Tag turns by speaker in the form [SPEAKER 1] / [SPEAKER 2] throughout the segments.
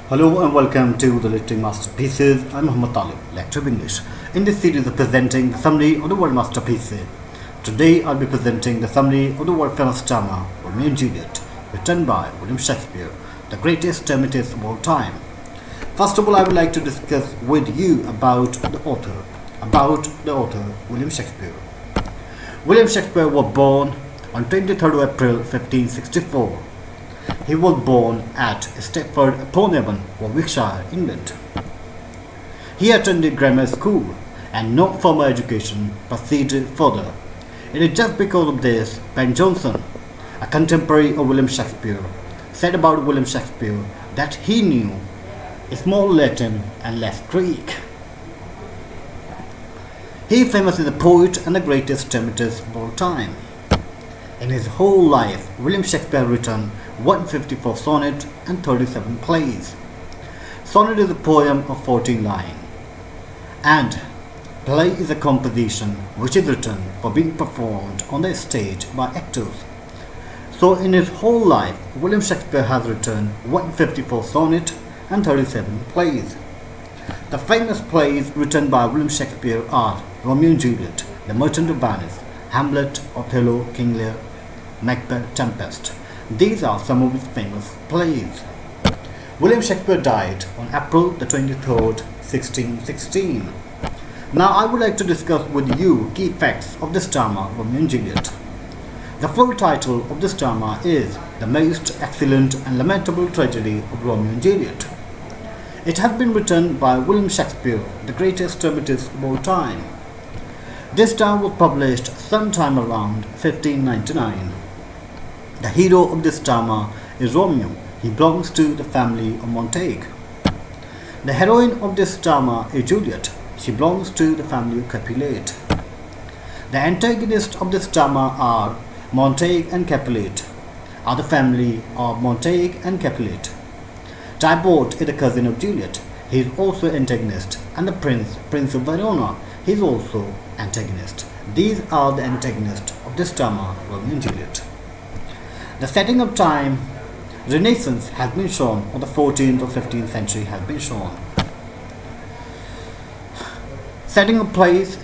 [SPEAKER 1] Hello and welcome to the Literary Masterpieces. I'm Muhammad Talib, Lecturer of English. In this series, I'm presenting the summary of the world masterpieces. Today, I'll be presenting the summary of the world famous drama Romeo and Juliet, written by William Shakespeare, the greatest dramatist of all time. First of all, I would like to discuss with you about the author William Shakespeare. William Shakespeare was born on 23rd of April 1564. He was born at Stepford upon Avon, Warwickshire, England. He attended grammar school and no formal education proceeded further. It is just because of this Ben Jonson, a contemporary of William Shakespeare, said about William Shakespeare that he knew small Latin and less Greek. He is famous as a poet and the greatest dramatist of all time. In his whole life, William Shakespeare written 154 sonnets and 37 plays. Sonnet is a poem of 14 lines, and play is a composition which is written for being performed on the stage by actors. So in his whole life, William Shakespeare has written 154 sonnets and 37 plays. The famous plays written by William Shakespeare are Romeo and Juliet, The Merchant of Venice, Hamlet, Othello, King Lear, Macbeth, Tempest. These are some of his famous plays. William Shakespeare died on April the 23rd, 1616. Now I would like to discuss with you key facts of this drama, Romeo and Juliet. The full title of this drama is The Most Excellent and Lamentable Tragedy of Romeo and Juliet. It has been written by William Shakespeare, the greatest dramatist of all time. This drama was published sometime around 1599. The hero of this drama is Romeo. He belongs to the family of Montague. The heroine of this drama is Juliet. She belongs to the family of Capulet. The antagonists of this drama are Montague and Capulet, are the family of Montague and Capulet. Tybalt is the cousin of Juliet. He is also antagonist, and the Prince of Verona, he is also antagonist. These are the antagonists of this drama, Romeo and Juliet. The setting of time, Renaissance has been shown, or the 14th or 15th century has been shown. Setting of place,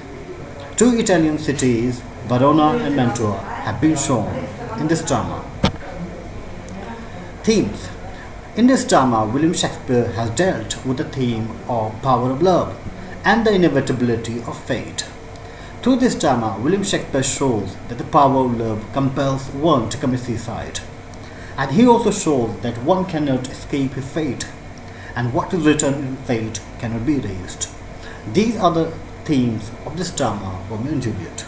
[SPEAKER 1] two Italian cities, Verona and Mantua, have been shown in this drama. Themes. In this drama, William Shakespeare has dealt with the theme of power of love and the inevitability of fate. Through this drama, William Shakespeare shows that the power of love compels one to commit suicide. And he also shows that one cannot escape his fate, and what is written in fate cannot be erased. These are the themes of this drama, Romeo and Juliet.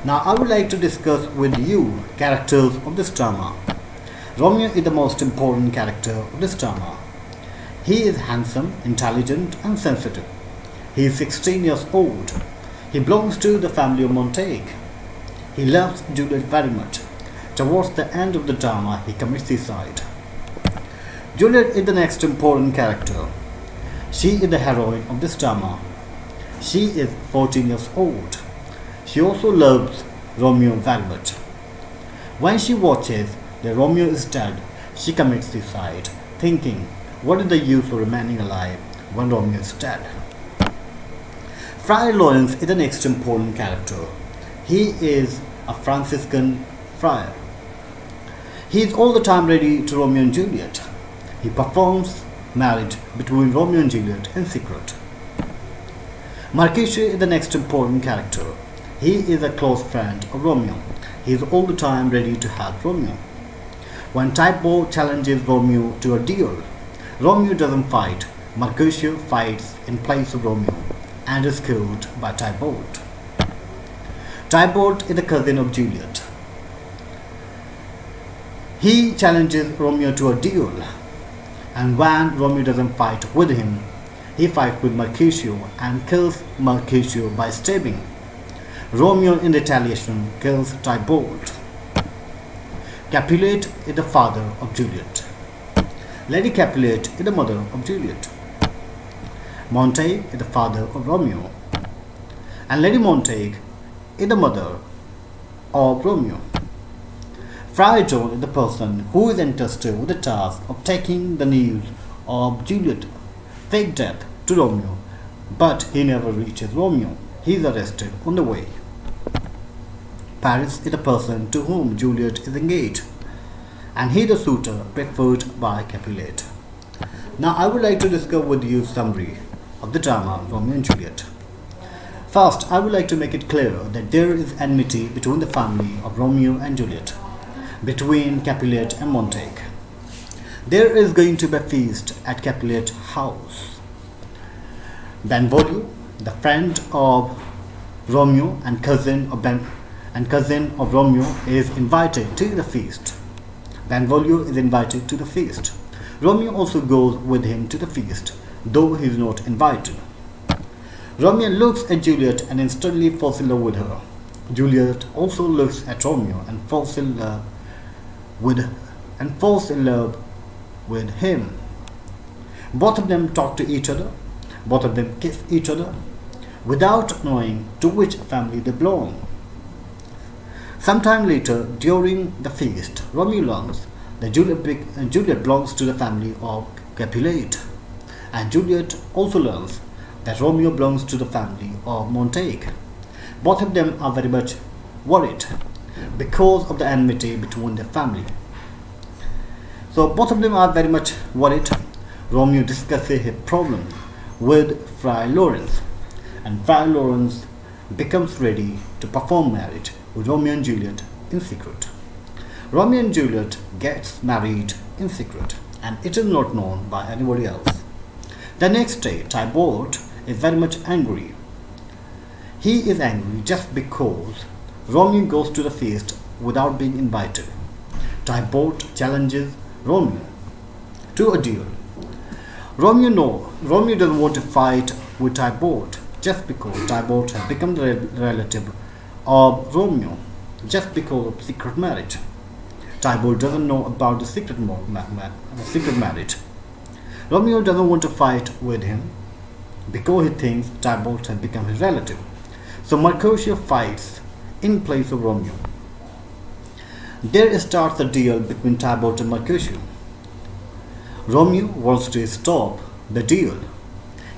[SPEAKER 1] Now I would like to discuss with you characters of this drama. Romeo is the most important character of this drama. He is handsome, intelligent, and sensitive. He is 16 years old. He belongs to the family of Montague. He loves Juliet very much. Towards the end of the drama, he commits suicide. Juliet is the next important character. She is the heroine of this drama. She is 14 years old. She also loves Romeo very much. When she watches that Romeo is dead, she commits suicide, thinking, what is the use of remaining alive when Romeo is dead? Friar Lawrence is the next important character. He is a Franciscan friar. He is all the time ready to Romeo and Juliet. He performs marriage between Romeo and Juliet in secret. Mercutio is the next important character. He is a close friend of Romeo. He is all the time ready to help Romeo. When Tybalt challenges Romeo to a duel, Romeo doesn't fight. Mercutio fights in place of Romeo and is killed by Tybalt. Tybalt is the cousin of Juliet. He challenges Romeo to a duel, and when Romeo doesn't fight with him, he fights with Mercutio and kills Mercutio by stabbing. Romeo in retaliation kills Tybalt. Capulet is the father of Juliet. Lady Capulet is the mother of Juliet. Montague is the father of Romeo, and Lady Montague is the mother of Romeo. Friar John is the person who is entrusted with the task of taking the news of Juliet fake death to Romeo, but he never reaches Romeo. He is arrested on the way. Paris is the person to whom Juliet is engaged, and he the suitor preferred by Capulet. Now I would like to discuss with you summary of the drama Romeo and Juliet. First, I would like to make it clear that there is enmity between the family of Romeo and Juliet, between Capulet and Montague. There is going to be a feast at Capulet's house. Benvolio, the friend of Romeo and cousin of Romeo, is invited to the feast. Benvolio is invited to the feast. Romeo also goes with him to the feast, though he is not invited. Romeo looks at Juliet and instantly falls in love with her. Juliet also looks at Romeo and falls in love with him. Both of them talk to each other. Both of them kiss each other without knowing to which family they belong. Sometime later, during the feast, Romeo learns that Juliet belongs to the family of Capulet, and Juliet also learns that Romeo belongs to the family of Montague. Both of them are very much worried because of the enmity between their family. So both of them are very much worried. Romeo discusses his problem with Friar Lawrence, and Friar Lawrence becomes ready to perform marriage with Romeo and Juliet in secret. Romeo and Juliet gets married in secret, and it is not known by anybody else. The next day, Tybalt is very much angry. He is angry just because Romeo goes to the feast without being invited. Tybalt challenges Romeo to a duel. Romeo doesn't want to fight with Tybalt just because Tybalt has become the relative of Romeo just because of secret marriage. Tybalt doesn't know about the secret marriage. Romeo doesn't want to fight with him because he thinks Tybalt has become his relative. So Mercutio fights in place of Romeo. There starts a duel between Tybalt and Mercutio. Romeo wants to stop the duel.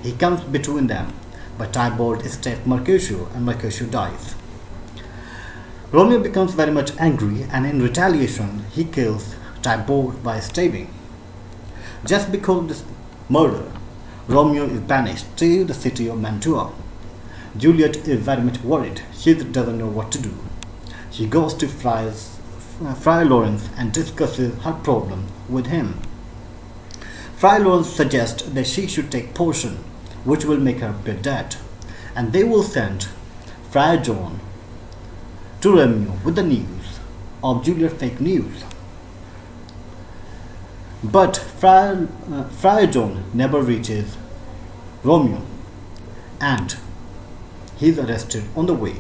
[SPEAKER 1] He comes between them, but Tybalt stabs Mercutio and Mercutio dies. Romeo becomes very much angry, and in retaliation he kills Tybalt by stabbing. Just because of this murder, Romeo is banished to the city of Mantua. Juliet is very much worried. She doesn't know what to do. She goes to Friar Lawrence and discusses her problem with him. Friar Lawrence suggests that she should take potion which will make her appear dead, and they will send Friar John to Romeo with the news of Juliet's fake news. But Friar John never reaches Romeo, and he is arrested on the way.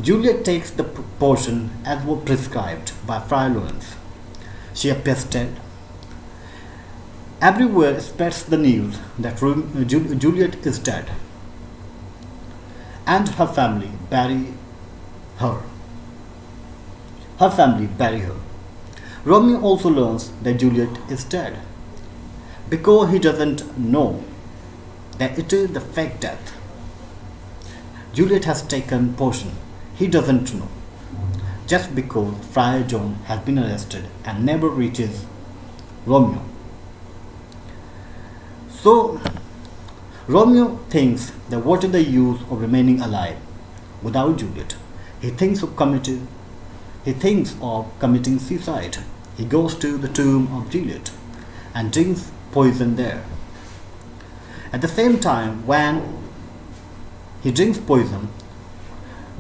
[SPEAKER 1] Juliet takes the potion as was prescribed by Friar Lawrence. She appears dead. Everywhere spreads the news that Juliet is dead, and her family bury her. Romeo also learns that Juliet is dead because he doesn't know that it is the fake death. Juliet has taken potion. He doesn't know. Just because Friar John has been arrested and never reaches Romeo. So Romeo thinks that what is the use of remaining alive without Juliet? He thinks of committing suicide. He goes to the tomb of Juliet and drinks poison there. At the same time, when he drinks poison,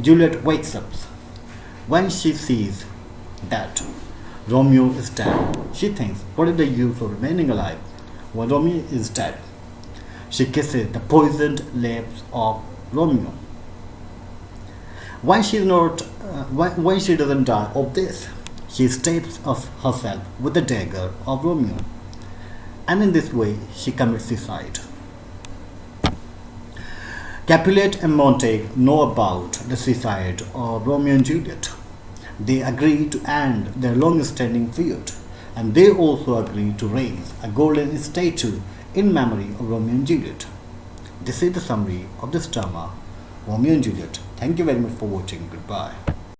[SPEAKER 1] Juliet wakes up. When she sees that Romeo is dead, she thinks, what is the use of remaining alive when Romeo is dead? She kisses the poisoned lips of Romeo. When she doesn't die of this, she stabs herself with the dagger of Romeo, and in this way she commits suicide. Capulet and Montague know about the suicide of Romeo and Juliet. They agree to end their long-standing feud. and they also agreed to raise a golden statue in memory of Romeo and Juliet. This is the summary of this drama, Romeo and Juliet. Thank you very much for watching. Goodbye.